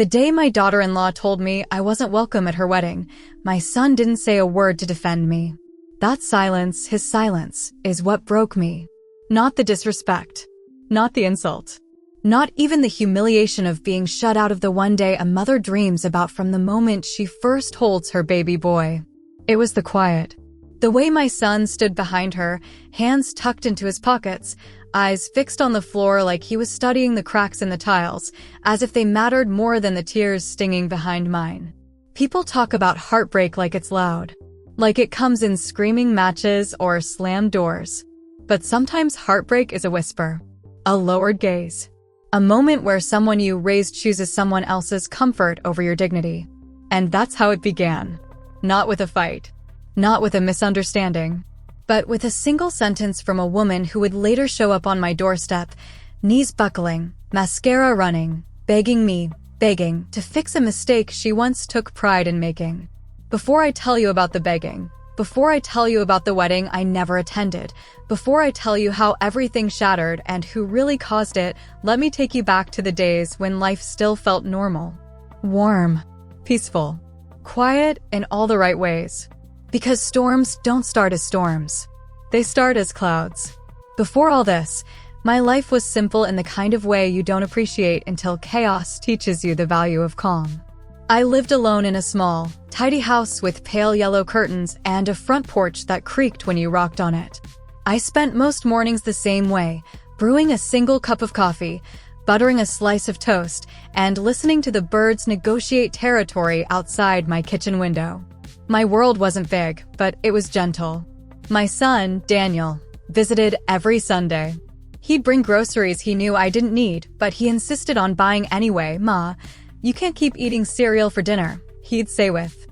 The day my daughter-in-law told me I wasn't welcome at her wedding, my son didn't say a word to defend me. That silence, his silence, is what broke me. Not the disrespect. Not the insult. Not even the humiliation of being shut out of the one day a mother dreams about from the moment she first holds her baby boy. It was the quiet. The way my son stood behind her, hands tucked into his pockets, eyes fixed on the floor like he was studying the cracks in the tiles, as if they mattered more than the tears stinging behind mine. People talk about heartbreak like it's loud, like it comes in screaming matches or slammed doors. But sometimes heartbreak is a whisper, a lowered gaze. A moment where someone you raised chooses someone else's comfort over your dignity. And that's how it began. Not with a fight. Not with a misunderstanding. But with a single sentence from a woman who would later show up on my doorstep, knees buckling, mascara running, begging to fix a mistake she once took pride in making. Before I tell you about the begging, before I tell you about the wedding I never attended, before I tell you how everything shattered and who really caused it, let me take you back to the days when life still felt normal. Warm, peaceful, quiet in all the right ways. Because storms don't start as storms. They start as clouds. Before all this, my life was simple in the kind of way you don't appreciate until chaos teaches you the value of calm. I lived alone in a small, tidy house with pale yellow curtains and a front porch that creaked when you rocked on it. I spent most mornings the same way, brewing a single cup of coffee, buttering a slice of toast, and listening to the birds negotiate territory outside my kitchen window. My world wasn't big, but it was gentle. My son, Daniel, visited every Sunday. He'd bring groceries he knew I didn't need, but he insisted on buying anyway. "Ma, you can't keep eating cereal for dinner," he'd say with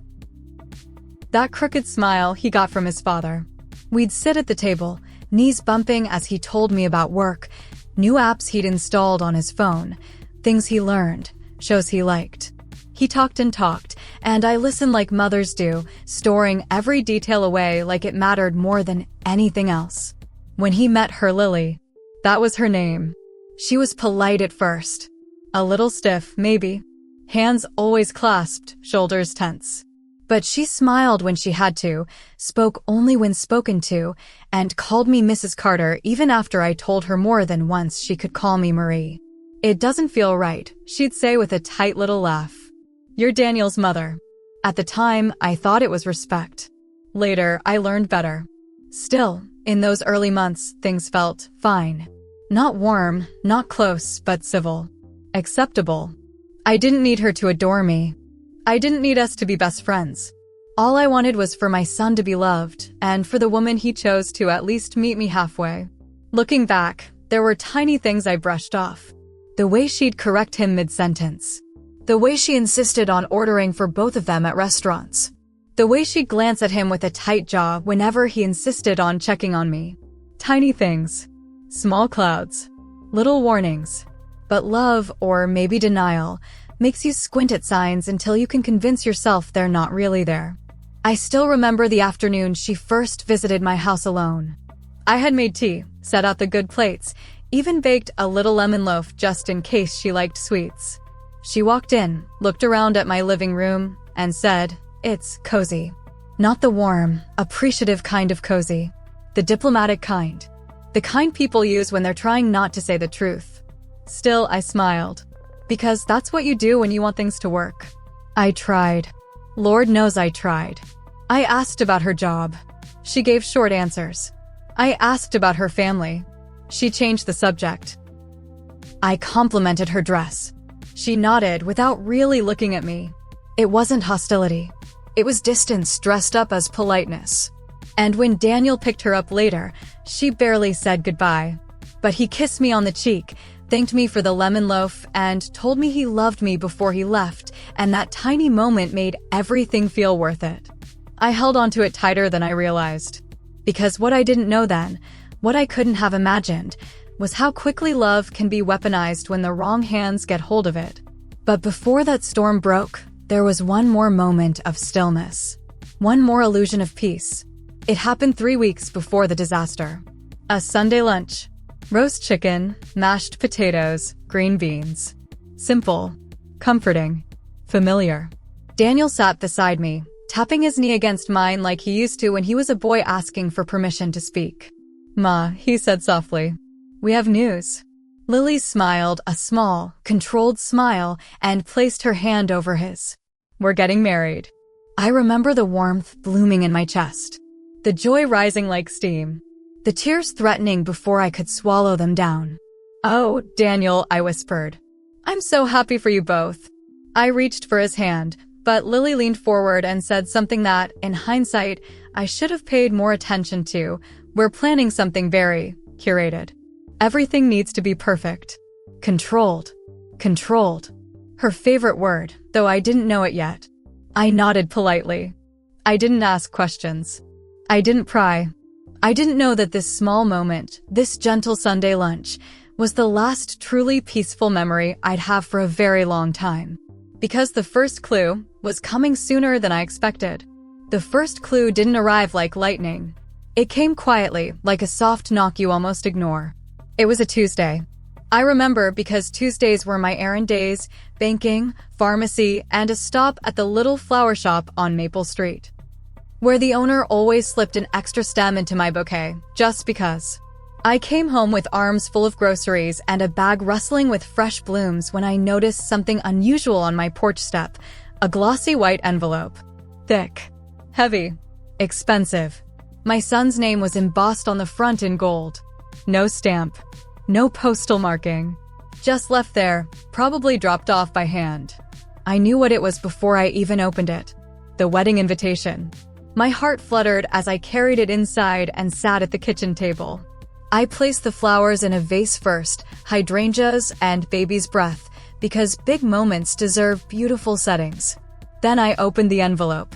that crooked smile he got from his father. We'd sit at the table, knees bumping as he told me about work, new apps he'd installed on his phone, things he learned, shows he liked. He talked, and I listened like mothers do, storing every detail away like it mattered more than anything else. When he met her, Lily, that was her name. She was polite at first. A little stiff, maybe. Hands always clasped, shoulders tense. But she smiled when she had to, spoke only when spoken to, and called me Mrs. Carter even after I told her more than once she could call me Marie. "It doesn't feel right," she'd say with a tight little laugh. "You're Daniel's mother." At the time, I thought it was respect. Later, I learned better. Still, in those early months, things felt fine. Not warm, not close, but civil. Acceptable. I didn't need her to adore me. I didn't need us to be best friends. All I wanted was for my son to be loved, and for the woman he chose to at least meet me halfway. Looking back, there were tiny things I brushed off. The way she'd correct him mid-sentence. The way she insisted on ordering for both of them at restaurants. The way she'd glance at him with a tight jaw whenever he insisted on checking on me. Tiny things. Small clouds. Little warnings. But love, or maybe denial, makes you squint at signs until you can convince yourself they're not really there. I still remember the afternoon she first visited my house alone. I had made tea, set out the good plates, even baked a little lemon loaf just in case she liked sweets. She walked in, looked around at my living room, and said, "It's cozy." Not the warm, appreciative kind of cozy. The diplomatic kind. The kind people use when they're trying not to say the truth. Still, I smiled. Because that's what you do when you want things to work. I tried. Lord knows I tried. I asked about her job. She gave short answers. I asked about her family. She changed the subject. I complimented her dress. She nodded without really looking at me. It wasn't hostility. It was distance dressed up as politeness. And when Daniel picked her up later, she barely said goodbye. But he kissed me on the cheek, thanked me for the lemon loaf, and told me he loved me before he left, and that tiny moment made everything feel worth it. I held onto it tighter than I realized. Because what I didn't know then, what I couldn't have imagined, was how quickly love can be weaponized when the wrong hands get hold of it. But before that storm broke, there was one more moment of stillness. One more illusion of peace. It happened 3 weeks before the disaster. A Sunday lunch. Roast chicken, mashed potatoes, green beans. Simple. Comforting. Familiar. Daniel sat beside me, tapping his knee against mine like he used to when he was a boy asking for permission to speak. "Ma," he said softly. "We have news." Lily smiled, a small, controlled smile, and placed her hand over his. "We're getting married." I remember the warmth blooming in my chest, the joy rising like steam, the tears threatening before I could swallow them down. "Oh, Daniel," I whispered. "I'm so happy for you both." I reached for his hand, but Lily leaned forward and said something that, in hindsight, I should have paid more attention to. "We're planning something very curated. Everything needs to be perfect. Controlled. Controlled." Her favorite word, though I didn't know it yet. I nodded politely. I didn't ask questions. I didn't pry. I didn't know that this small moment, this gentle Sunday lunch, was the last truly peaceful memory I'd have for a very long time. Because the first clue was coming sooner than I expected. The first clue didn't arrive like lightning. It came quietly, like a soft knock you almost ignore. It was a Tuesday. I remember because Tuesdays were my errand days, banking, pharmacy, and a stop at the little flower shop on Maple Street, where the owner always slipped an extra stem into my bouquet, just because. I came home with arms full of groceries and a bag rustling with fresh blooms when I noticed something unusual on my porch step, a glossy white envelope. Thick. Heavy. Expensive. My son's name was embossed on the front in gold. No stamp. No postal marking. Just left there, probably dropped off by hand. I knew what it was before I even opened it. The wedding invitation. My heart fluttered as I carried it inside and sat at the kitchen table. I placed the flowers in a vase first, hydrangeas and baby's breath, because big moments deserve beautiful settings. Then I opened the envelope.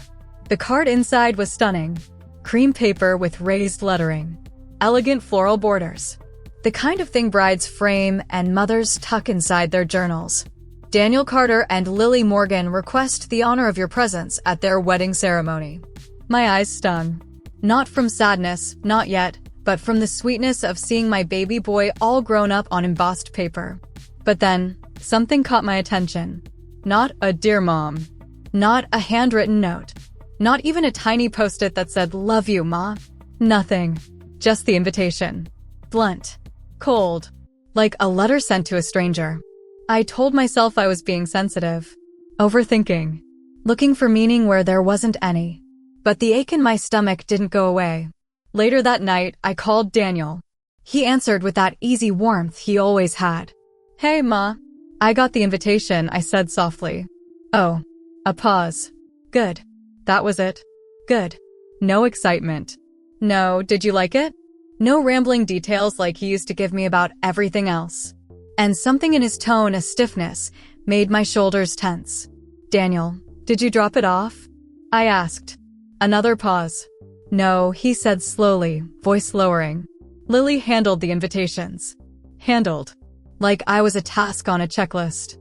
The card inside was stunning. Cream paper with raised lettering. Elegant floral borders. The kind of thing brides frame and mothers tuck inside their journals. "Daniel Carter and Lily Morgan request the honor of your presence at their wedding ceremony." My eyes stung. Not from sadness, not yet, but from the sweetness of seeing my baby boy all grown up on embossed paper. But then, something caught my attention. Not a "Dear Mom." Not a handwritten note. Not even a tiny post-it that said, "Love you, Ma." Nothing. Just the invitation. Blunt. Cold. Like a letter sent to a stranger. I told myself I was being sensitive. Overthinking. Looking for meaning where there wasn't any. But the ache in my stomach didn't go away. Later that night, I called Daniel. He answered with that easy warmth he always had. "Hey, Ma. I got the invitation," I said softly. "Oh." A pause. "Good." That was it. Good. No excitement. No, "Did you like it?" No rambling details like he used to give me about everything else. And something in his tone, a stiffness, made my shoulders tense. "Daniel, did you drop it off?" I asked. Another pause. "No," he said slowly, voice lowering. "Lily handled the invitations." Handled. Like I was a task on a checklist.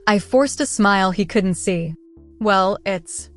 I forced a smile he couldn't see. "Well, it's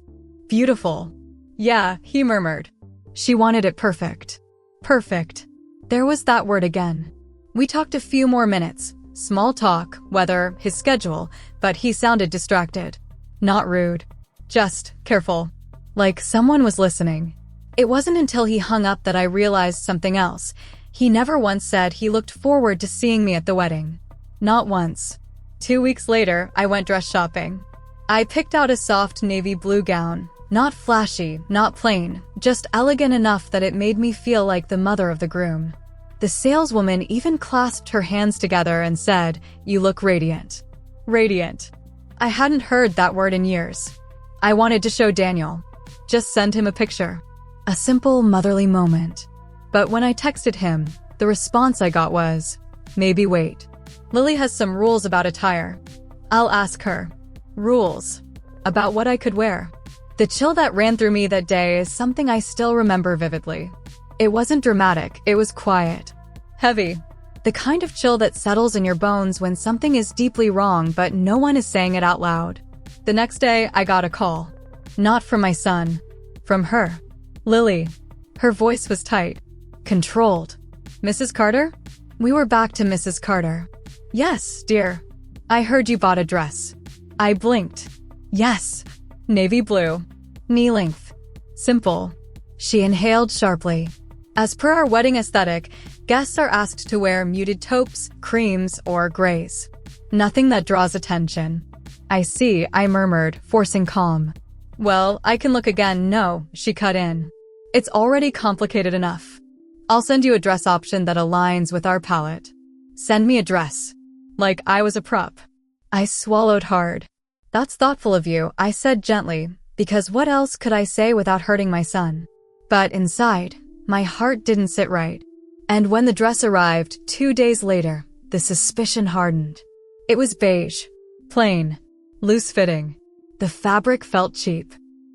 beautiful." "Yeah," he murmured. "She wanted it perfect." Perfect. There was that word again. We talked a few more minutes. Small talk, weather, his schedule, but he sounded distracted. Not rude. Just careful. Like someone was listening. It wasn't until he hung up that I realized something else. He never once said he looked forward to seeing me at the wedding. Not once. 2 weeks later, I went dress shopping. I picked out a soft navy blue gown. Not flashy, not plain, just elegant enough that it made me feel like the mother of the groom. The saleswoman even clasped her hands together and said, "You look radiant." Radiant. I hadn't heard that word in years. I wanted to show Daniel. Just send him a picture. A simple motherly moment. But when I texted him, the response I got was, "Maybe wait. Lily has some rules about attire. I'll ask her." Rules. About what I could wear. The chill that ran through me that day is something I still remember vividly. It wasn't dramatic, it was quiet. Heavy. The kind of chill that settles in your bones when something is deeply wrong but no one is saying it out loud. The next day, I got a call. Not from my son. From her. Lily. Her voice was tight. Controlled. "Mrs. Carter?" We were back to Mrs. Carter. "Yes, dear. I heard you bought a dress." I blinked. Yes. Navy blue. Knee length. Simple. She inhaled sharply. As per our wedding aesthetic, guests are asked to wear muted taupes, creams, or grays. Nothing that draws attention. I see, I murmured, forcing calm. Well, I can look again. No, she cut in. It's already complicated enough. I'll send you a dress option that aligns with our palette. Send me a dress. Like I was a prop. I swallowed hard. That's thoughtful of you, I said gently, because what else could I say without hurting my son? But inside, my heart didn't sit right. And when the dress arrived 2 days later, the suspicion hardened. It was beige. Plain. Loose-fitting. The fabric felt cheap.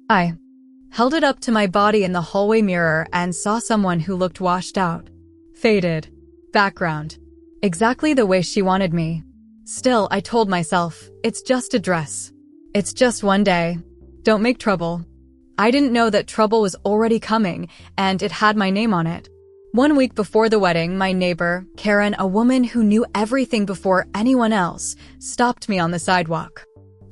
I held it up to my body in the hallway mirror and saw someone who looked washed out. Faded. Background. Exactly the way she wanted me. Still, I told myself, it's just a dress. It's just one day. Don't make trouble. I didn't know that trouble was already coming, and it had my name on it. 1 week before the wedding, my neighbor, Karen, a woman who knew everything before anyone else, stopped me on the sidewalk.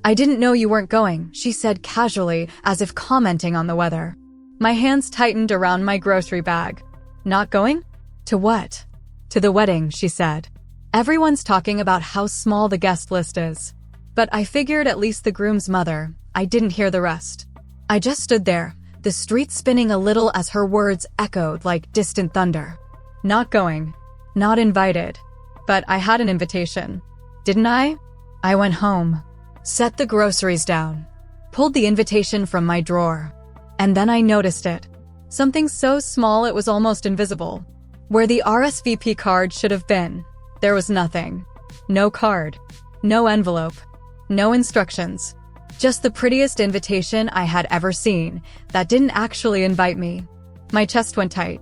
I didn't know you weren't going, she said casually, as if commenting on the weather. My hands tightened around my grocery bag. Not going? To what? To the wedding, she said. Everyone's talking about how small the guest list is. But I figured at least the groom's mother. I didn't hear the rest. I just stood there, the street spinning a little as her words echoed like distant thunder. Not going. Not invited. But I had an invitation. Didn't I? I went home. Set the groceries down. Pulled the invitation from my drawer. And then I noticed it. Something so small it was almost invisible. Where the RSVP card should have been, there was nothing. No card. No envelope. No instructions. Just the prettiest invitation I had ever seen that didn't actually invite me. My chest went tight.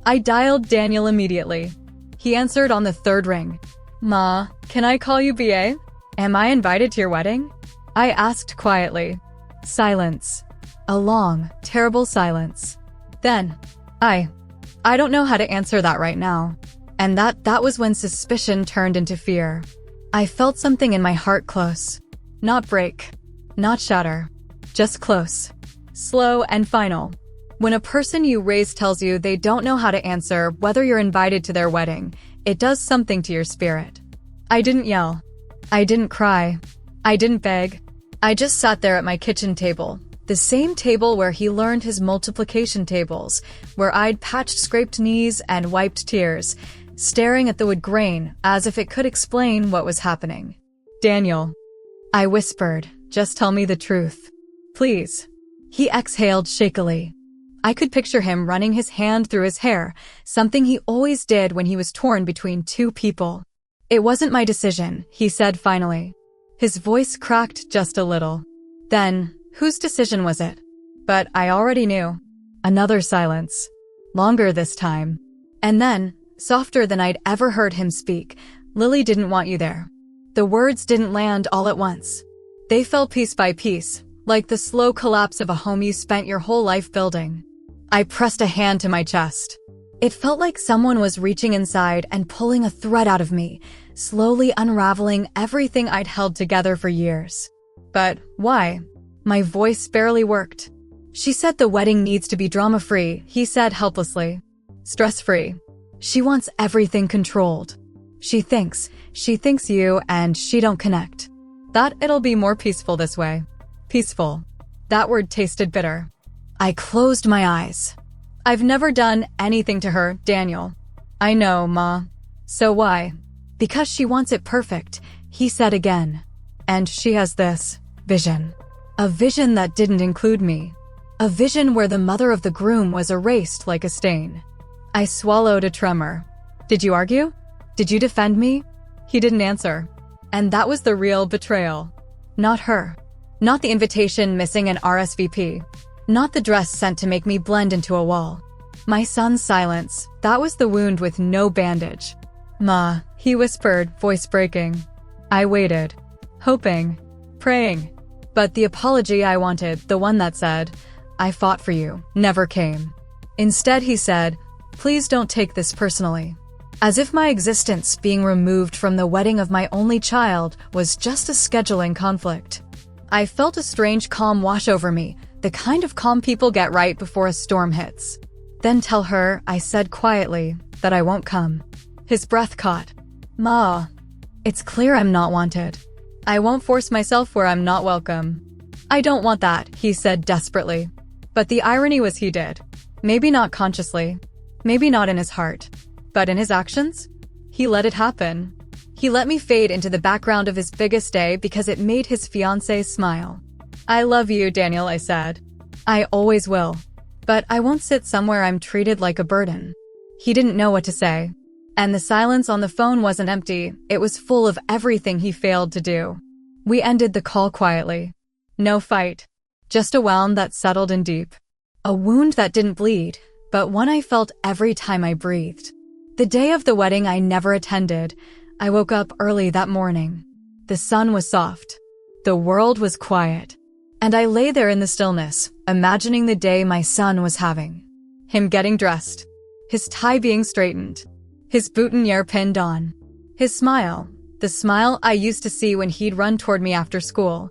I dialed Daniel immediately. He answered on the third ring. Ma, can I call you BA? Am I invited to your wedding? I asked quietly. Silence. A long, terrible silence. Then, I don't know how to answer that right now. And that was when suspicion turned into fear. I felt something in my heart close. Not break. Not shatter. Just close. Slow and final. When a person you raise tells you they don't know how to answer whether you're invited to their wedding, it does something to your spirit. I didn't yell. I didn't cry. I didn't beg. I just sat there at my kitchen table. The same table where he learned his multiplication tables, where I'd patched scraped knees and wiped tears, staring at the wood grain as if it could explain what was happening. Daniel. I whispered, just tell me the truth. Please. He exhaled shakily. I could picture him running his hand through his hair, something he always did when he was torn between two people. It wasn't my decision, he said finally. His voice cracked just a little. Then, whose decision was it? But I already knew. Another silence. Longer this time. And then, softer than I'd ever heard him speak, Lily didn't want you there. The words didn't land all at once. They fell piece by piece, like the slow collapse of a home you spent your whole life building. I pressed a hand to my chest. It felt like someone was reaching inside and pulling a thread out of me, slowly unraveling everything I'd held together for years. But why? My voice barely worked. She said the wedding needs to be drama-free, he said helplessly. Stress-free. She wants everything controlled. She thinks you and she don't connect. That it'll be more peaceful this way. Peaceful. That word tasted bitter. I closed my eyes. I've never done anything to her, Daniel. I know, Ma. So why? Because she wants it perfect, he said again. And she has this vision. A vision that didn't include me. A vision where the mother of the groom was erased like a stain. I swallowed a tremor. Did you argue? Did you defend me? He didn't answer. And that was the real betrayal. Not her. Not the invitation missing an RSVP. Not the dress sent to make me blend into a wall. My son's silence, that was the wound with no bandage. Ma, he whispered, voice breaking. I waited. Hoping. Praying. But the apology I wanted, the one that said, I fought for you, never came. Instead, he said, please don't take this personally. As if my existence being removed from the wedding of my only child was just a scheduling conflict. I felt a strange calm wash over me, the kind of calm people get right before a storm hits. Then tell her, I said quietly, that I won't come. His breath caught. Ma, it's clear I'm not wanted. I won't force myself where I'm not welcome. I don't want that, he said desperately. But the irony was he did. Maybe not consciously. Maybe not in his heart. But in his actions? He let it happen. He let me fade into the background of his biggest day because it made his fiancée smile. I love you, Daniel, I said. I always will. But I won't sit somewhere I'm treated like a burden. He didn't know what to say. And the silence on the phone wasn't empty, it was full of everything he failed to do. We ended the call quietly. No fight. Just a wound that settled in deep. A wound that didn't bleed, but one I felt every time I breathed. The day of the wedding I never attended, I woke up early that morning. The sun was soft. The world was quiet. And I lay there in the stillness, imagining the day my son was having. Him getting dressed. His tie being straightened. His boutonniere pinned on. His smile, the smile I used to see when he'd run toward me after school,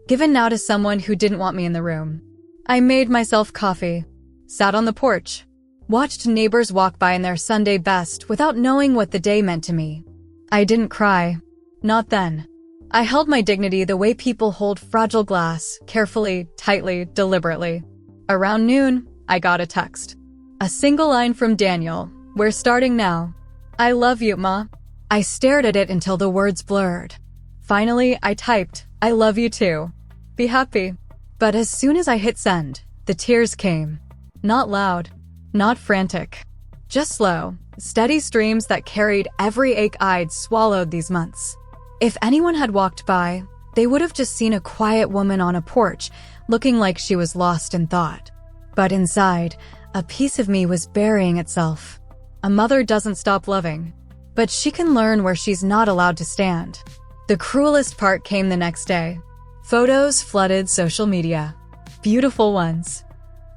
given now to someone who didn't want me in the room. I made myself coffee, sat on the porch, watched neighbors walk by in their Sunday best without knowing what the day meant to me. I didn't cry. Not then. I held my dignity the way people hold fragile glass, carefully, tightly, deliberately. Around noon, I got a text. A single line from Daniel. We're starting now. I love you, Ma. I stared at it until the words blurred. Finally, I typed, I love you too. Be happy. But as soon as I hit send, the tears came. Not loud, not frantic. Just slow, steady streams that carried every ache I'd swallowed these months. If anyone had walked by, they would have just seen a quiet woman on a porch, looking like she was lost in thought. But inside, a piece of me was burying itself. A mother doesn't stop loving, but she can learn where she's not allowed to stand. The cruelest part came the next day. Photos flooded social media. Beautiful ones.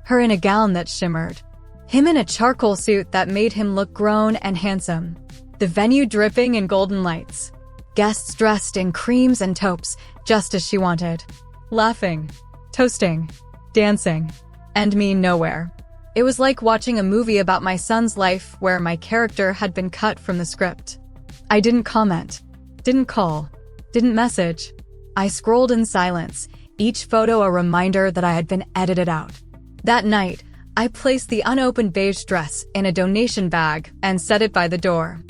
Her in a gown that shimmered. Him in a charcoal suit that made him look grown and handsome. The venue dripping in golden lights. Guests dressed in creams and taupes, just as she wanted. Laughing, toasting, dancing, and me nowhere. It was like watching a movie about my son's life where my character had been cut from the script. I didn't comment, didn't call, didn't message. I scrolled in silence, each photo a reminder that I had been edited out. That night, I placed the unopened beige dress in a donation bag and set it by the door.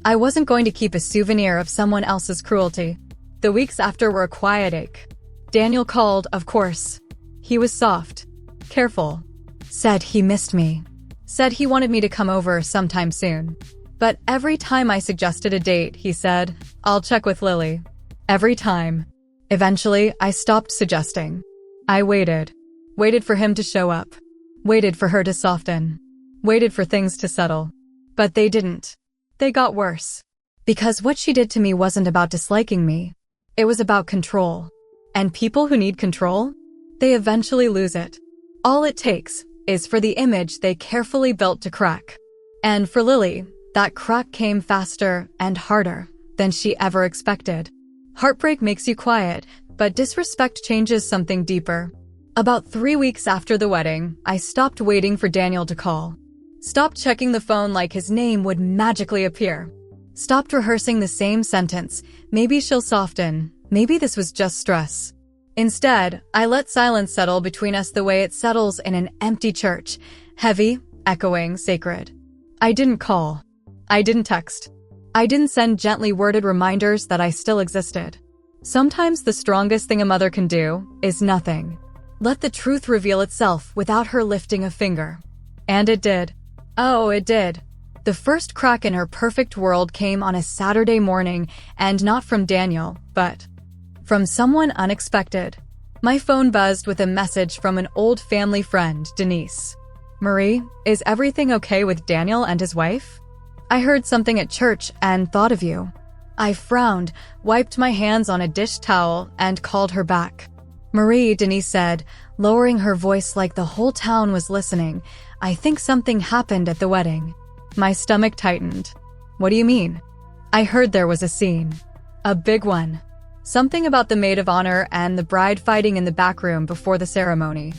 I wasn't going to keep a souvenir of someone else's cruelty. The weeks after were a quiet ache. Daniel called, of course. He was soft, careful. Said he missed me. Said he wanted me to come over sometime soon. But every time I suggested a date, he said, I'll check with Lily. Every time. Eventually, I stopped suggesting. I waited. Waited for him to show up. Waited for her to soften. Waited for things to settle. But they didn't. They got worse. Because what she did to me wasn't about disliking me. It was about control. And people who need control, they eventually lose it. All it takes is for the image they carefully built to crack. And for Lily, that crack came faster and harder than she ever expected. Heartbreak makes you quiet, but disrespect changes something deeper. About 3 weeks after the wedding, I stopped waiting for Daniel to call. Stopped checking the phone like his name would magically appear. Stopped rehearsing the same sentence. Maybe she'll soften. Maybe this was just stress. Instead, I let silence settle between us the way it settles in an empty church, heavy, echoing, sacred. I didn't call. I didn't text. I didn't send gently worded reminders that I still existed. Sometimes the strongest thing a mother can do is nothing. Let the truth reveal itself without her lifting a finger. And it did. Oh, it did. The first crack in her perfect world came on a Saturday morning, and not from Daniel, but from someone unexpected. My phone buzzed with a message from an old family friend, Denise. Marie, is everything okay with Daniel and his wife? I heard something at church and thought of you. I frowned, wiped my hands on a dish towel, and called her back. Marie, Denise said, lowering her voice like the whole town was listening, I think something happened at the wedding. My stomach tightened. What do you mean? I heard there was a scene. A big one. Something about the maid of honor and the bride fighting in the back room before the ceremony.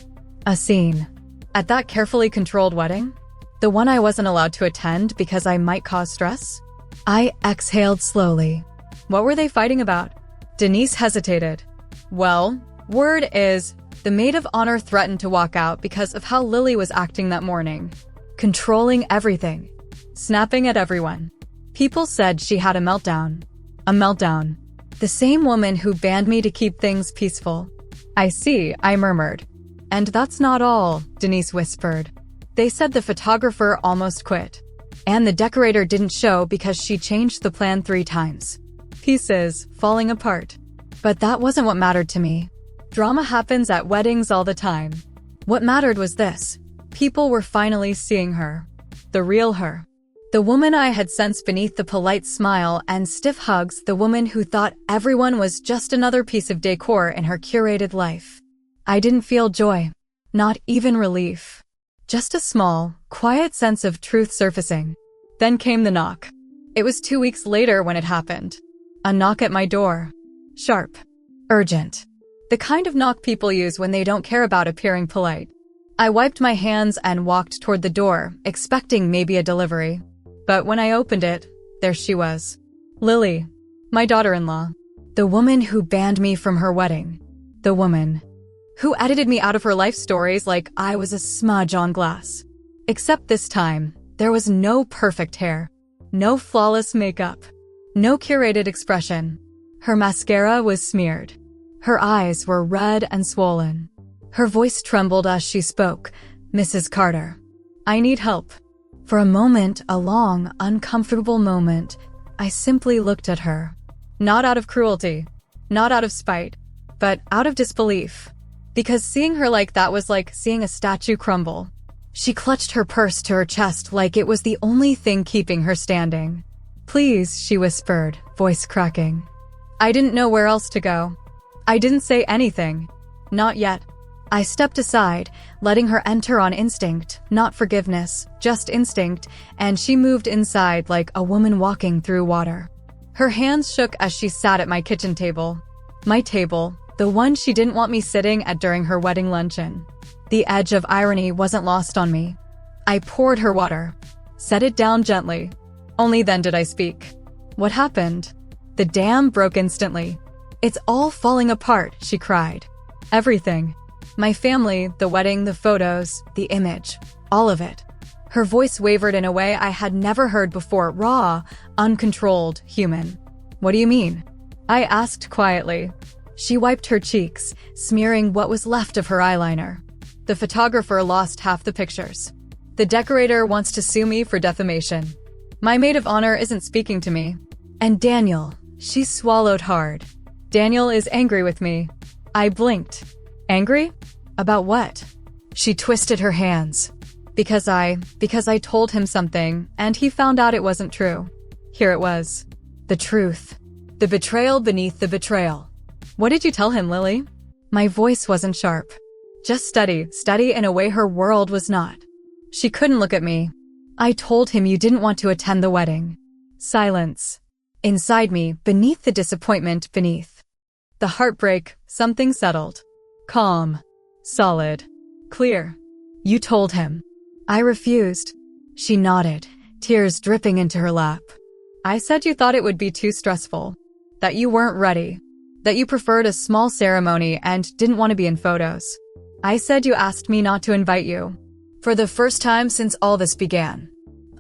A scene. At that carefully controlled wedding? The one I wasn't allowed to attend because I might cause stress? I exhaled slowly. What were they fighting about? Denise hesitated. Well, word is, the maid of honor threatened to walk out because of how Lily was acting that morning. Controlling everything. Snapping at everyone. People said she had a meltdown. A meltdown. The same woman who banned me to keep things peaceful. I see, I murmured. And that's not all, Denise whispered. They said the photographer almost quit. And the decorator didn't show because she changed the plan 3 times. Pieces falling apart. But that wasn't what mattered to me. Drama happens at weddings all the time. What mattered was this. People were finally seeing her. The real her. The woman I had sensed beneath the polite smile and stiff hugs, the woman who thought everyone was just another piece of decor in her curated life. I didn't feel joy. Not even relief. Just a small, quiet sense of truth surfacing. Then came the knock. It was 2 weeks later when it happened. A knock at my door. Sharp. Urgent. The kind of knock people use when they don't care about appearing polite. I wiped my hands and walked toward the door, expecting maybe a delivery. But when I opened it, there she was. Lily. My daughter-in-law. The woman who banned me from her wedding. The woman who edited me out of her life stories like I was a smudge on glass. Except this time, there was no perfect hair. No flawless makeup. No curated expression. Her mascara was smeared. Her eyes were red and swollen. Her voice trembled as she spoke. Mrs. Carter. I need help. For a moment, a long, uncomfortable moment, I simply looked at her. Not out of cruelty. Not out of spite. But out of disbelief. Because seeing her like that was like seeing a statue crumble. She clutched her purse to her chest like it was the only thing keeping her standing. Please, she whispered, voice cracking. I didn't know where else to go. I didn't say anything. Not yet. I stepped aside, letting her enter on instinct, not forgiveness, just instinct, and she moved inside like a woman walking through water. Her hands shook as she sat at my kitchen table. My table, the one she didn't want me sitting at during her wedding luncheon. The edge of irony wasn't lost on me. I poured her water. Set it down gently. Only then did I speak. What happened? The dam broke instantly. It's all falling apart, she cried. Everything. My family, the wedding, the photos, the image. All of it. Her voice wavered in a way I had never heard before, raw, uncontrolled, human. What do you mean? I asked quietly. She wiped her cheeks, smearing what was left of her eyeliner. The photographer lost half the pictures. The decorator wants to sue me for defamation. My maid of honor isn't speaking to me. And Daniel, she swallowed hard. Daniel is angry with me. I blinked. Angry? About what? She twisted her hands. Because I told him something, and he found out it wasn't true. Here it was. The truth. The betrayal beneath the betrayal. What did you tell him, Lily? My voice wasn't sharp. Just steady in a way her world was not. She couldn't look at me. I told him you didn't want to attend the wedding. Silence. Inside me, beneath the disappointment beneath. The heartbreak, something settled. Calm. Solid. Clear. You told him. I refused. She nodded, tears dripping into her lap. I said you thought it would be too stressful. That you weren't ready. That you preferred a small ceremony and didn't want to be in photos. I said you asked me not to invite you. For the first time since all this began.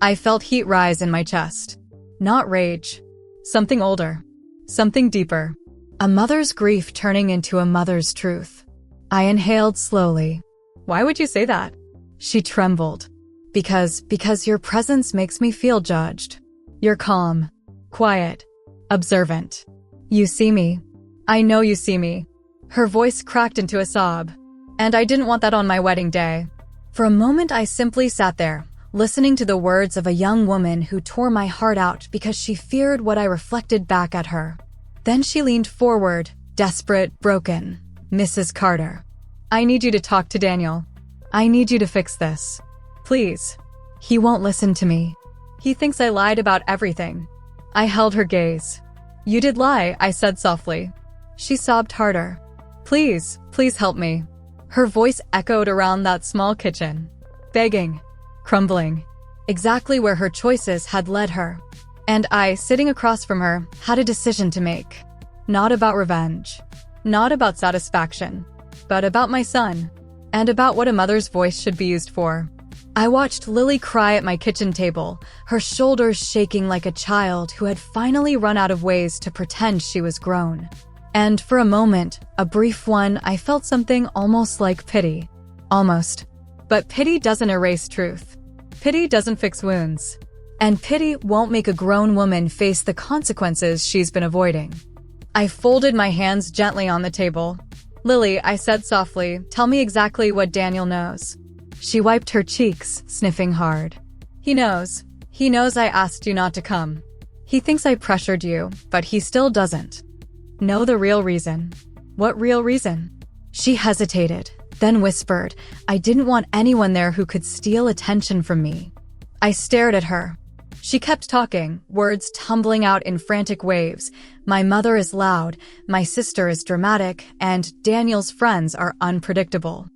I felt heat rise in my chest. Not rage. Something older. Something deeper. A mother's grief turning into a mother's truth. I inhaled slowly. Why would you say that? She trembled. Because your presence makes me feel judged. You're calm. Quiet. Observant. You see me. I know you see me. Her voice cracked into a sob. And I didn't want that on my wedding day. For a moment I simply sat there, listening to the words of a young woman who tore my heart out because she feared what I reflected back at her. Then she leaned forward, desperate, broken. Mrs. Carter. I need you to talk to Daniel. I need you to fix this. Please. He won't listen to me. He thinks I lied about everything. I held her gaze. You did lie, I said softly. She sobbed harder. Please, please help me. Her voice echoed around that small kitchen. Begging. Crumbling. Exactly where her choices had led her. And I, sitting across from her, had a decision to make. Not about revenge. Not about satisfaction. But about my son. And about what a mother's voice should be used for. I watched Lily cry at my kitchen table, her shoulders shaking like a child who had finally run out of ways to pretend she was grown. And for a moment, a brief one, I felt something almost like pity. Almost. But pity doesn't erase truth. Pity doesn't fix wounds. And pity won't make a grown woman face the consequences she's been avoiding. I folded my hands gently on the table. Lily, I said softly, tell me exactly what Daniel knows. She wiped her cheeks, sniffing hard. He knows. He knows I asked you not to come. He thinks I pressured you, but he still doesn't. Know the real reason. What real reason? She hesitated, then whispered, I didn't want anyone there who could steal attention from me. I stared at her. She kept talking, words tumbling out in frantic waves. My mother is loud, my sister is dramatic, and Daniel's friends are unpredictable.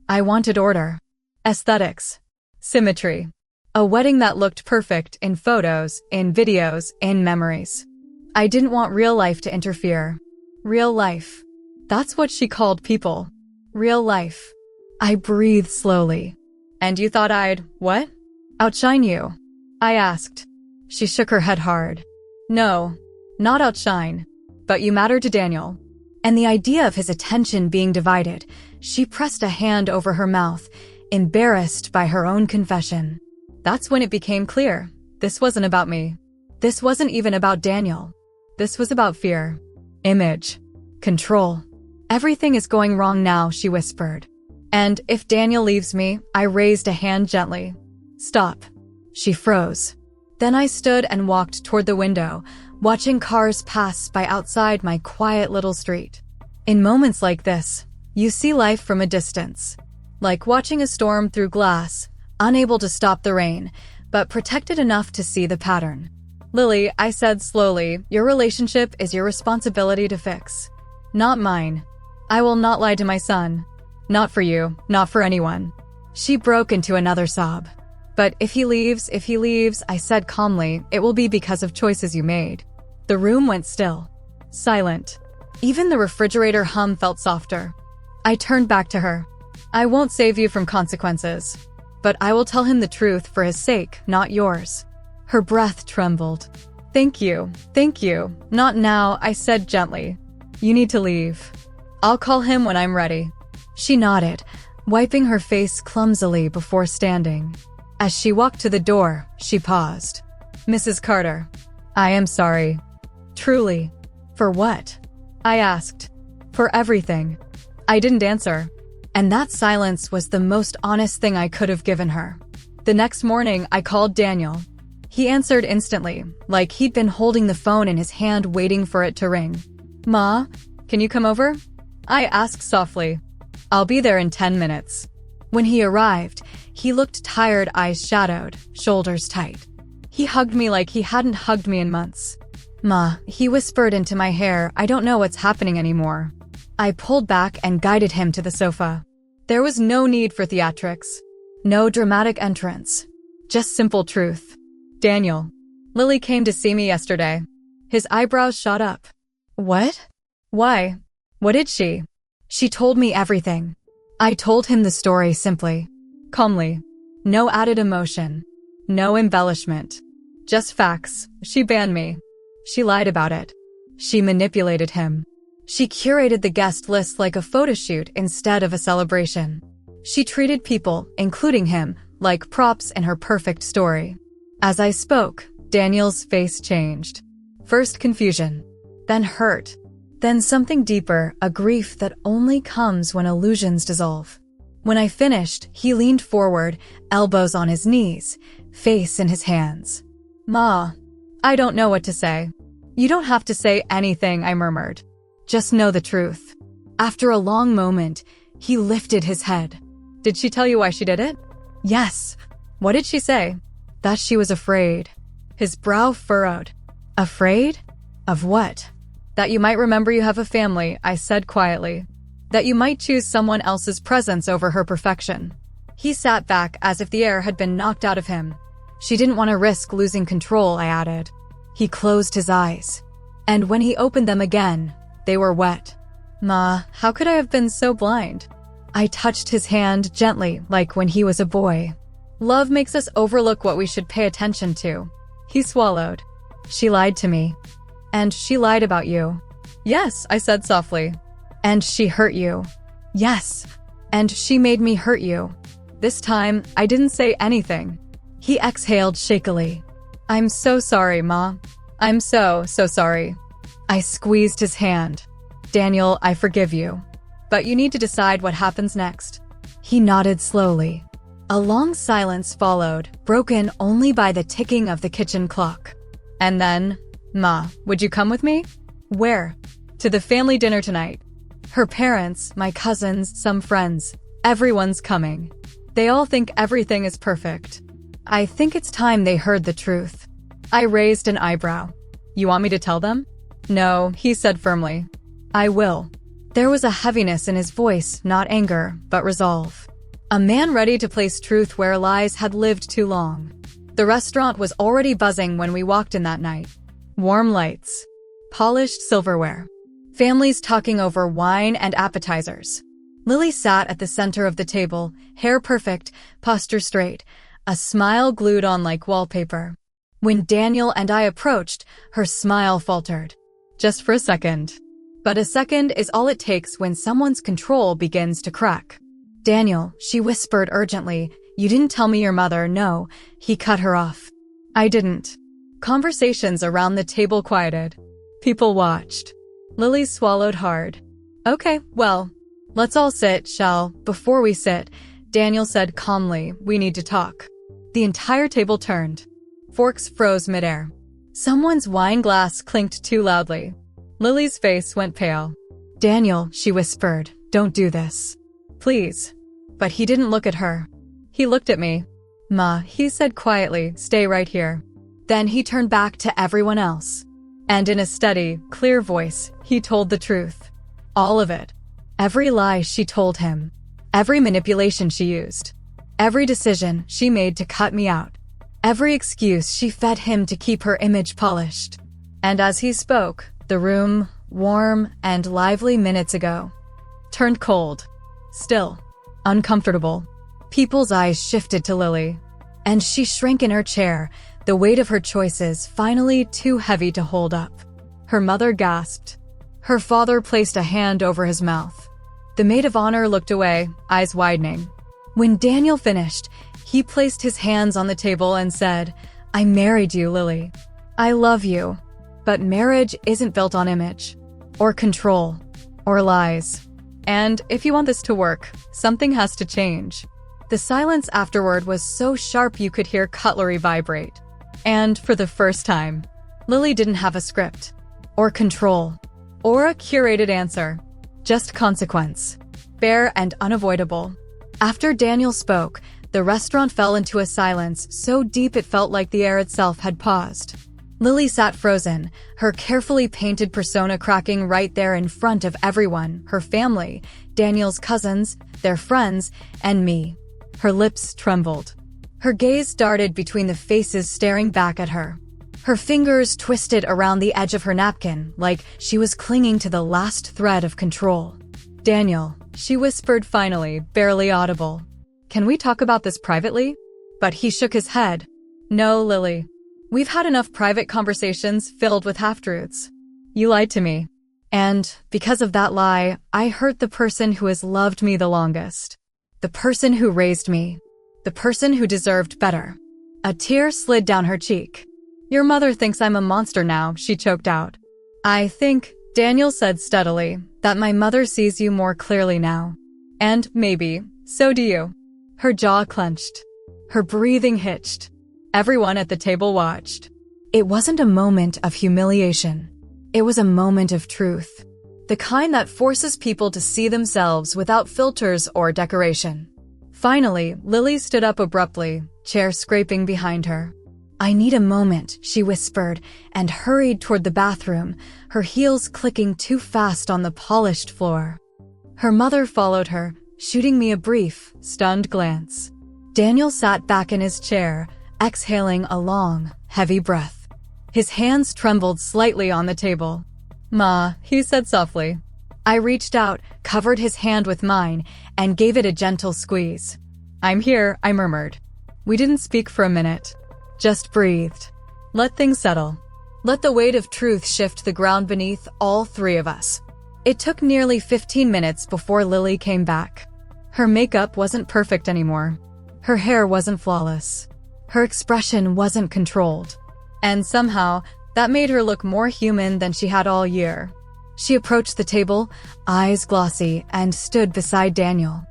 I wanted order. Aesthetics. Symmetry. A wedding that looked perfect in photos, in videos, in memories. I didn't want real life to interfere. Real life. That's what she called people. Real life. I breathed slowly. And you thought I'd, what? Outshine you? I asked. She shook her head hard. No, not outshine. But you matter to Daniel. And the idea of his attention being divided, she pressed a hand over her mouth, embarrassed by her own confession. That's when it became clear. This wasn't about me. This wasn't even about Daniel. This was about fear. Image. Control. Everything is going wrong now, she whispered. And if Daniel leaves me, I raised a hand gently. Stop. She froze. Then I stood and walked toward the window, watching cars pass by outside my quiet little street. In moments like this, you see life from a distance. Like watching a storm through glass, unable to stop the rain, but protected enough to see the pattern. Lily, I said slowly, your relationship is your responsibility to fix. Not mine. I will not lie to my son. Not for you, not for anyone. She broke into another sob. But if he leaves, I said calmly, it will be because of choices you made. The room went still. Silent. Even the refrigerator hum felt softer. I turned back to her. I won't save you from consequences. But I will tell him the truth for his sake, not yours. Her breath trembled. Thank you. Not now, I said gently. You need to leave. I'll call him when I'm ready. She nodded, wiping her face clumsily before standing. As she walked to the door, she paused. Mrs. Carter, I am sorry. Truly. For what? I asked. For everything. I didn't answer. And that silence was the most honest thing I could have given her. The next morning, I called Daniel. He answered instantly, like he'd been holding the phone in his hand waiting for it to ring. Ma, can you come over? I asked softly. I'll be there in 10 minutes. When he arrived, he looked tired, eyes shadowed, shoulders tight. He hugged me like he hadn't hugged me in months. Ma, he whispered into my hair, I don't know what's happening anymore. I pulled back and guided him to the sofa. There was no need for theatrics. No dramatic entrance. Just simple truth. Daniel. Lily came to see me yesterday. His eyebrows shot up. What? Why? What did she? She told me everything. I told him the story simply. Calmly. No added emotion. No embellishment. Just facts. She banned me. She lied about it. She manipulated him. She curated the guest list like a photo shoot instead of a celebration. She treated people, including him, like props in her perfect story. As I spoke, Daniel's face changed. First confusion, then hurt, then something deeper, a grief that only comes when illusions dissolve. When I finished, he leaned forward, elbows on his knees, face in his hands. Ma, I don't know what to say. You don't have to say anything, I murmured. Just know the truth. After a long moment, he lifted his head. Did she tell you why she did it? Yes. What did she say? That she was afraid. His brow furrowed. Afraid? Of what? That you might remember you have a family, I said quietly. That you might choose someone else's presence over her perfection. He sat back as if the air had been knocked out of him. She didn't want to risk losing control, I added. He closed his eyes. And when he opened them again, they were wet. Ma, how could I have been so blind? I touched his hand gently, like when he was a boy. Love makes us overlook what we should pay attention to. He swallowed. She lied to me. And she lied about you. Yes, I said softly. And she hurt you. Yes. And she made me hurt you. This time, I didn't say anything. He exhaled shakily. I'm so sorry, Ma. I'm so sorry. I squeezed his hand. Daniel, I forgive you. But you need to decide what happens next. He nodded slowly. A long silence followed, broken only by the ticking of the kitchen clock. And then, Ma, would you come with me? Where? To the family dinner tonight. Her parents, my cousins, some friends. Everyone's coming. They all think everything is perfect. I think it's time they heard the truth. I raised an eyebrow. You want me to tell them? No, he said firmly. I will. There was a heaviness in his voice, not anger, but resolve. A man ready to place truth where lies had lived too long. The restaurant was already buzzing when we walked in that night. Warm lights. Polished silverware. Families talking over wine and appetizers. Lily sat at the center of the table, hair perfect, posture straight, a smile glued on like wallpaper. When Daniel and I approached, her smile faltered. Just for a second. But a second is all it takes when someone's control begins to crack. Daniel, she whispered urgently, you didn't tell me your mother, no. He cut her off. I didn't. Conversations around the table quieted. People watched. Lily swallowed hard. Okay, well, let's all sit, Before we sit, Daniel said calmly, we need to talk. The entire table turned. Forks froze midair. Someone's wine glass clinked too loudly. Lily's face went pale. Daniel, she whispered, don't do this. Please. But he didn't look at her. He looked at me. Ma, he said quietly, stay right here. Then he turned back to everyone else. And in a steady, clear voice, he told the truth. All of it. Every lie she told him. Every manipulation she used. Every decision she made to cut me out. Every excuse she fed him to keep her image polished. And as he spoke, the room, warm and lively minutes ago, turned cold, still, uncomfortable. People's eyes shifted to Lily, and she shrank in her chair, the weight of her choices finally too heavy to hold up. Her mother gasped. Her father placed a hand over his mouth. The maid of honor looked away, eyes widening. When Daniel finished, he placed his hands on the table and said, I married you, Lily. I love you. But marriage isn't built on image, or control, or lies. And if you want this to work, something has to change. The silence afterward was so sharp you could hear cutlery vibrate. And for the first time, Lily didn't have a script, or control, or a curated answer. Just consequence. Bare and unavoidable. After Daniel spoke, the restaurant fell into a silence so deep it felt like the air itself had paused. Lily sat frozen, her carefully painted persona cracking right there in front of everyone, her family, Daniel's cousins, their friends, and me. Her lips trembled. Her gaze darted between the faces staring back at her. Her fingers twisted around the edge of her napkin, like she was clinging to the last thread of control. Daniel, she whispered finally, barely audible. Can we talk about this privately? But he shook his head. No, Lily. We've had enough private conversations filled with half-truths. You lied to me. And because of that lie, I hurt the person who has loved me the longest. The person who raised me. The person who deserved better. A tear slid down her cheek. Your mother thinks I'm a monster now, she choked out. I think, Daniel said steadily, that my mother sees you more clearly now. And maybe, so do you. Her jaw clenched. Her breathing hitched. Everyone at the table watched. It wasn't a moment of humiliation. It was a moment of truth. The kind that forces people to see themselves without filters or decoration. Finally, Lily stood up abruptly, chair scraping behind her. "I need a moment," she whispered, and hurried toward the bathroom, her heels clicking too fast on the polished floor. Her mother followed her, shooting me a brief, stunned glance. Daniel sat back in his chair, exhaling a long, heavy breath. His hands trembled slightly on the table. "Ma," he said softly. I reached out, covered his hand with mine, and gave it a gentle squeeze. "I'm here," I murmured. We didn't speak for a minute. Just breathed. Let things settle. Let the weight of truth shift the ground beneath all three of us. It took nearly 15 minutes before Lily came back. Her makeup wasn't perfect anymore. Her hair wasn't flawless. Her expression wasn't controlled. And somehow, that made her look more human than she had all year. She approached the table, eyes glossy, and stood beside Daniel.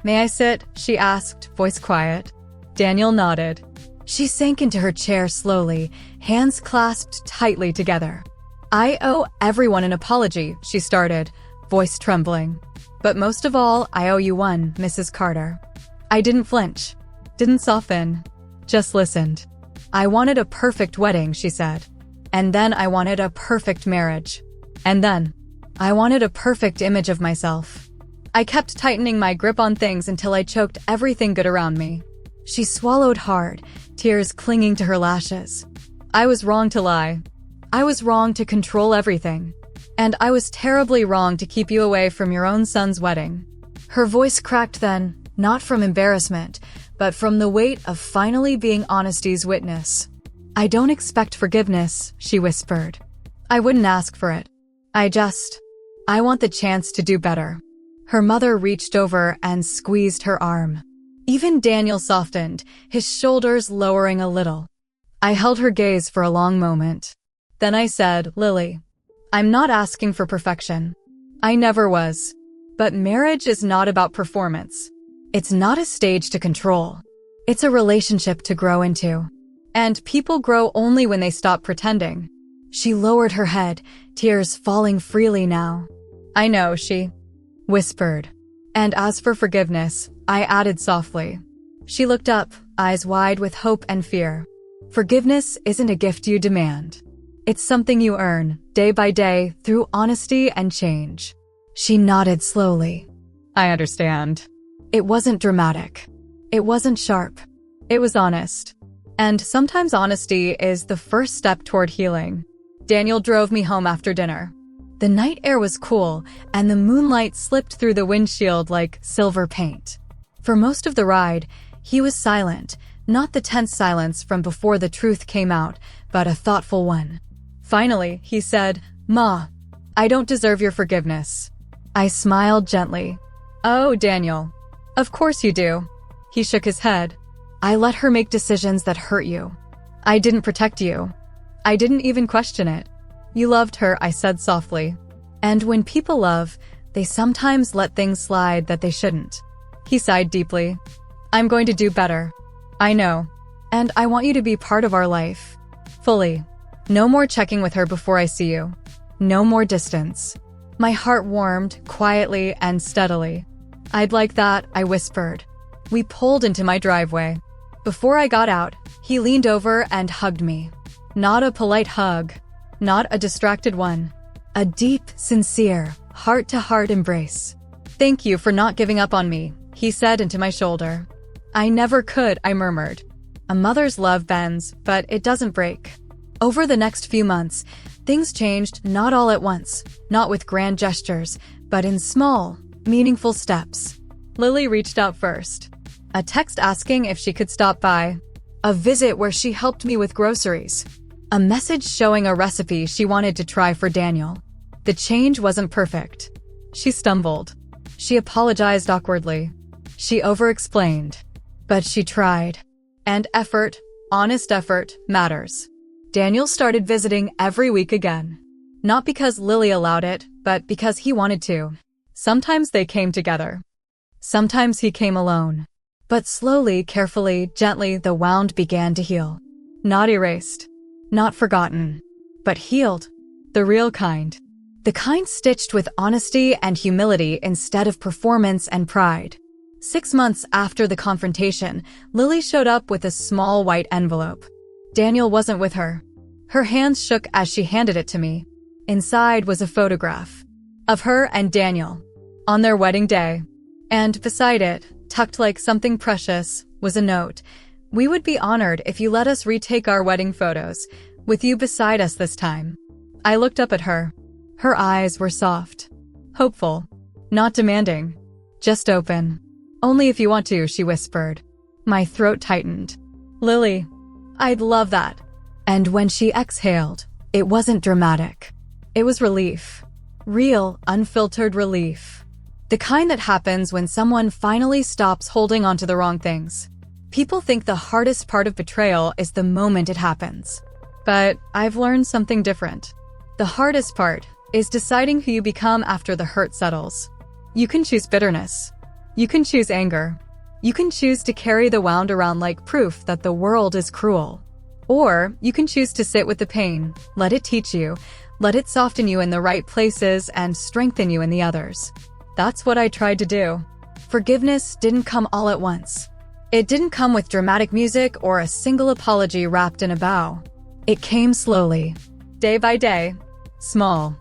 "May I sit?" she asked, voice quiet. Daniel nodded. She sank into her chair slowly, hands clasped tightly together. "I owe everyone an apology," she started, voice trembling. "But most of all, I owe you one, Mrs. Carter." I didn't flinch, didn't soften, just listened. "I wanted a perfect wedding," she said. "And then I wanted a perfect marriage. And then I wanted a perfect image of myself." I kept tightening my grip on things until I choked everything good around me. She swallowed hard, tears clinging to her lashes. "I was wrong to lie. I was wrong to control everything. And I was terribly wrong to keep you away from your own son's wedding." Her voice cracked then, not from embarrassment, but from the weight of finally being honesty's witness. "I don't expect forgiveness," she whispered. "I wouldn't ask for it. I want the chance to do better." Her mother reached over and squeezed her arm. Even Daniel softened, his shoulders lowering a little. I held her gaze for a long moment. Then I said, "Lily, I'm not asking for perfection. I never was. But marriage is not about performance. It's not a stage to control. It's a relationship to grow into. And people grow only when they stop pretending." She lowered her head, tears falling freely now. "I know," she whispered. "And as for forgiveness," I added softly. She looked up, eyes wide with hope and fear. "Forgiveness isn't a gift you demand. It's something you earn, day by day, through honesty and change." She nodded slowly. "I understand." It wasn't dramatic. It wasn't sharp. It was honest. And sometimes honesty is the first step toward healing. Daniel drove me home after dinner. The night air was cool, and the moonlight slipped through the windshield like silver paint. For most of the ride, he was silent, not the tense silence from before the truth came out, but a thoughtful one. Finally, he said, "Ma, I don't deserve your forgiveness." I smiled gently. "Oh, Daniel, of course you do." He shook his head. "I let her make decisions that hurt you. I didn't protect you. I didn't even question it. You loved her," I said softly. "And when people love, they sometimes let things slide that they shouldn't." He sighed deeply. "I'm going to do better. I know. And I want you to be part of our life. Fully. No more checking with her before I see you. No more distance." My heart warmed, quietly and steadily. "I'd like that," I whispered. We pulled into my driveway. Before I got out, he leaned over and hugged me. Not a polite hug. Not a distracted one. A deep, sincere, heart-to-heart embrace. "Thank you for not giving up on me," he said into my shoulder. "I never could," I murmured. A mother's love bends, but it doesn't break. Over the next few months, things changed, not all at once, not with grand gestures, but in small, meaningful steps. Lily reached out first. A text asking if she could stop by. A visit where she helped me with groceries. A message showing a recipe she wanted to try for Daniel. The change wasn't perfect. She stumbled. She apologized awkwardly. She over-explained. But she tried. And effort, honest effort, matters. Daniel started visiting every week again. Not because Lily allowed it, but because he wanted to. Sometimes they came together. Sometimes he came alone. But slowly, carefully, gently, the wound began to heal. Not erased. Not forgotten. But healed. The real kind. The kind stitched with honesty and humility instead of performance and pride. 6 months after the confrontation, Lily showed up with a small white envelope. Daniel wasn't with her. Her hands shook as she handed it to me. Inside was a photograph of her and Daniel on their wedding day. And beside it, tucked like something precious, was a note. "We would be honored if you let us retake our wedding photos, with you beside us this time." I looked up at her. Her eyes were soft, hopeful, not demanding, just open. "Only if you want to," she whispered. My throat tightened. "Lily, I'd love that." And when she exhaled, it wasn't dramatic. It was relief. Real, unfiltered relief. The kind that happens when someone finally stops holding onto the wrong things. People think the hardest part of betrayal is the moment it happens. But I've learned something different. The hardest part is deciding who you become after the hurt settles. You can choose bitterness. You can choose anger. You can choose to carry the wound around like proof that the world is cruel. Or you can choose to sit with the pain, let it teach you, let it soften you in the right places and strengthen you in the others. That's what I tried to do. Forgiveness didn't come all at once. It didn't come with dramatic music or a single apology wrapped in a bow. It came slowly, day by day, small,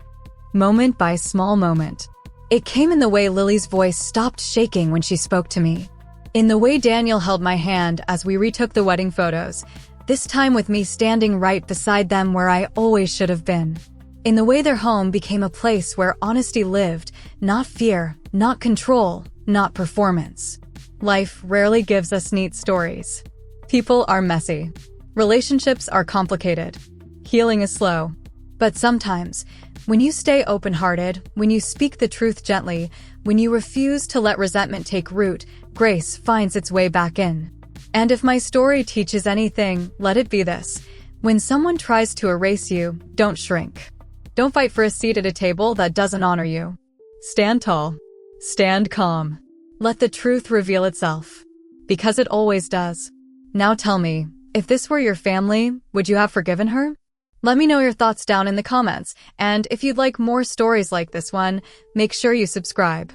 moment by small moment. It came in the way Lily's voice stopped shaking when she spoke to me. In the way Daniel held my hand as we retook the wedding photos, this time with me standing right beside them where I always should have been. In the way their home became a place where honesty lived, not fear, not control, not performance. Life rarely gives us neat stories. People are messy. Relationships are complicated. Healing is slow. But sometimes, when you stay open-hearted, when you speak the truth gently, when you refuse to let resentment take root, grace finds its way back in. And if my story teaches anything, let it be this. When someone tries to erase you, don't shrink. Don't fight for a seat at a table that doesn't honor you. Stand tall. Stand calm. Let the truth reveal itself. Because it always does. Now tell me, if this were your family, would you have forgiven her? Let me know your thoughts down in the comments, and if you'd like more stories like this one, make sure you subscribe.